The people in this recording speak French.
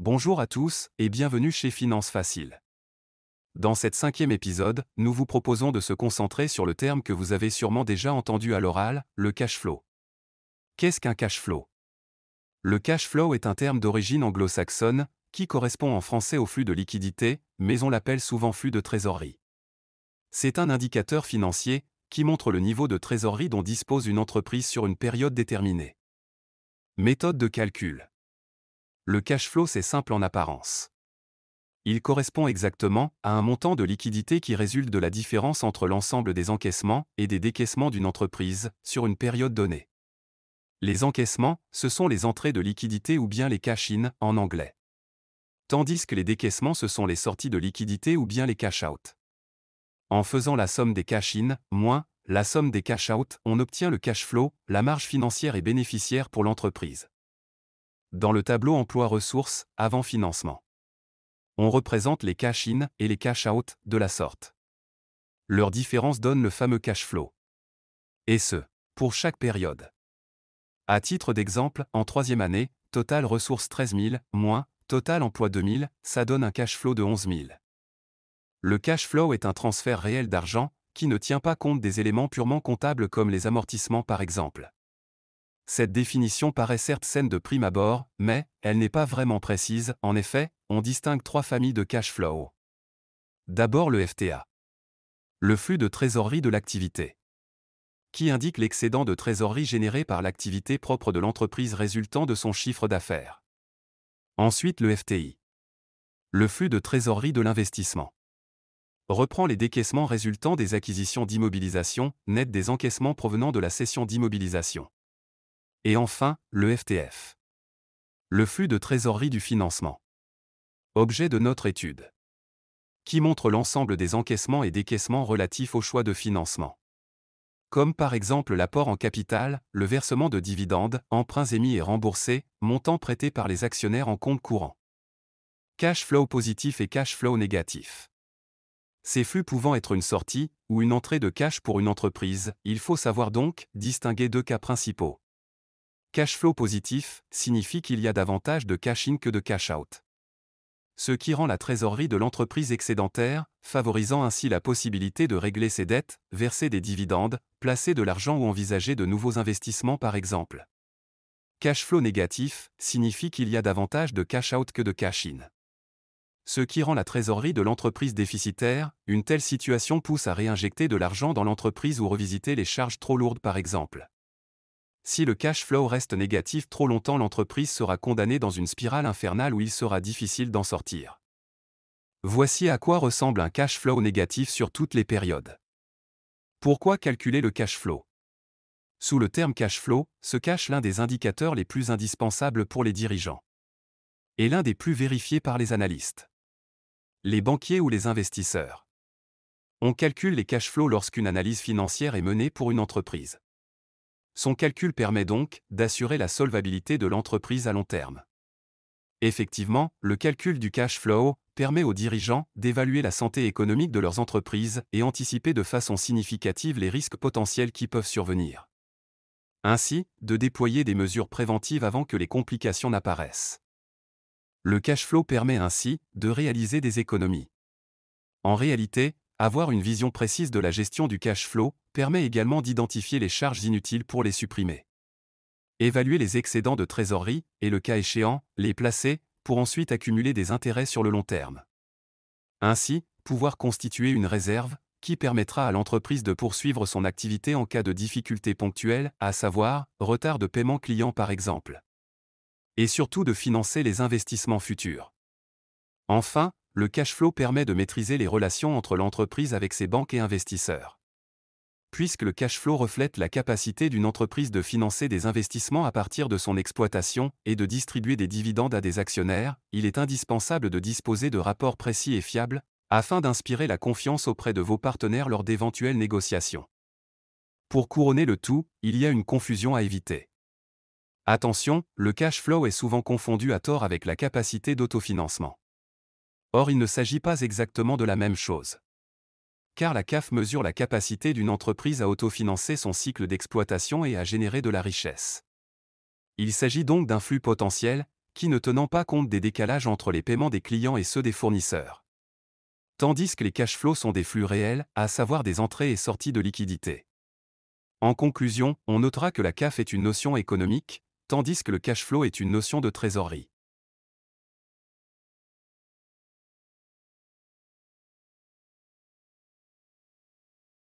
Bonjour à tous et bienvenue chez Finance Facile. Dans cet 5e épisode, nous vous proposons de se concentrer sur le terme que vous avez sûrement déjà entendu à l'oral, le cash flow. Qu'est-ce qu'un cash flow? Le cash flow est un terme d'origine anglo-saxonne, qui correspond en français au flux de liquidité, mais on l'appelle souvent flux de trésorerie. C'est un indicateur financier qui montre le niveau de trésorerie dont dispose une entreprise sur une période déterminée. Méthode de calcul. Le cash flow, c'est simple en apparence. Il correspond exactement à un montant de liquidité qui résulte de la différence entre l'ensemble des encaissements et des décaissements d'une entreprise sur une période donnée. Les encaissements, ce sont les entrées de liquidité ou bien les cash-in en anglais. Tandis que les décaissements, ce sont les sorties de liquidité ou bien les cash-out. En faisant la somme des cash-in moins la somme des cash-out, on obtient le cash flow, la marge financière et bénéficiaire pour l'entreprise. Dans le tableau emploi-ressources, avant financement, on représente les cash-in et les cash-out de la sorte. Leur différence donne le fameux cash flow. Et ce, pour chaque période. À titre d'exemple, en 3e année, total ressources 13 000, moins, total emploi 2 000, ça donne un cash flow de 11 000. Le cash flow est un transfert réel d'argent, qui ne tient pas compte des éléments purement comptables comme les amortissements par exemple. Cette définition paraît certes saine de prime abord, mais elle n'est pas vraiment précise. En effet, on distingue 3 familles de cash flow. D'abord le FTA. Le flux de trésorerie de l'activité, qui indique l'excédent de trésorerie généré par l'activité propre de l'entreprise résultant de son chiffre d'affaires. Ensuite le FTI. Le flux de trésorerie de l'investissement reprend les décaissements résultant des acquisitions d'immobilisation, net des encaissements provenant de la cession d'immobilisation. Et enfin, le FTF. Le flux de trésorerie du financement. Objet de notre étude. Qui montre l'ensemble des encaissements et décaissements relatifs au choix de financement. Comme par exemple l'apport en capital, le versement de dividendes, emprunts émis et remboursés, montants prêtés par les actionnaires en compte courant. Cash flow positif et cash flow négatif. Ces flux pouvant être une sortie ou une entrée de cash pour une entreprise, il faut savoir donc distinguer 2 cas principaux. Cash flow positif signifie qu'il y a davantage de cash-in que de cash-out. Ce qui rend la trésorerie de l'entreprise excédentaire, favorisant ainsi la possibilité de régler ses dettes, verser des dividendes, placer de l'argent ou envisager de nouveaux investissements par exemple. Cash flow négatif signifie qu'il y a davantage de cash-out que de cash-in. Ce qui rend la trésorerie de l'entreprise déficitaire, une telle situation pousse à réinjecter de l'argent dans l'entreprise ou revisiter les charges trop lourdes par exemple. Si le cash flow reste négatif trop longtemps, l'entreprise sera condamnée dans une spirale infernale où il sera difficile d'en sortir. Voici à quoi ressemble un cash flow négatif sur toutes les périodes. Pourquoi calculer le cash flow? Sous le terme cash flow, se cache l'un des indicateurs les plus indispensables pour les dirigeants. Et l'un des plus vérifiés par les analystes. Les banquiers ou les investisseurs. On calcule les cash flows lorsqu'une analyse financière est menée pour une entreprise. Son calcul permet donc d'assurer la solvabilité de l'entreprise à long terme. Effectivement, le calcul du cash flow permet aux dirigeants d'évaluer la santé économique de leurs entreprises et anticiper de façon significative les risques potentiels qui peuvent survenir. Ainsi, de déployer des mesures préventives avant que les complications n'apparaissent. Le cash flow permet ainsi de réaliser des économies. En réalité, avoir une vision précise de la gestion du cash flow permet également d'identifier les charges inutiles pour les supprimer. Évaluer les excédents de trésorerie et, le cas échéant, les placer pour ensuite accumuler des intérêts sur le long terme. Ainsi, pouvoir constituer une réserve qui permettra à l'entreprise de poursuivre son activité en cas de difficultés ponctuelles, à savoir retard de paiement client par exemple. Et surtout de financer les investissements futurs. Enfin, le cash flow permet de maîtriser les relations entre l'entreprise avec ses banques et investisseurs. Puisque le cash flow reflète la capacité d'une entreprise de financer des investissements à partir de son exploitation et de distribuer des dividendes à des actionnaires, il est indispensable de disposer de rapports précis et fiables, afin d'inspirer la confiance auprès de vos partenaires lors d'éventuelles négociations. Pour couronner le tout, il y a une confusion à éviter. Attention, le cash flow est souvent confondu à tort avec la capacité d'autofinancement. Or, il ne s'agit pas exactement de la même chose. Car la CAF mesure la capacité d'une entreprise à autofinancer son cycle d'exploitation et à générer de la richesse. Il s'agit donc d'un flux potentiel, qui ne tenant pas compte des décalages entre les paiements des clients et ceux des fournisseurs. Tandis que les cash flows sont des flux réels, à savoir des entrées et sorties de liquidités. En conclusion, on notera que la CAF est une notion économique, tandis que le cash flow est une notion de trésorerie.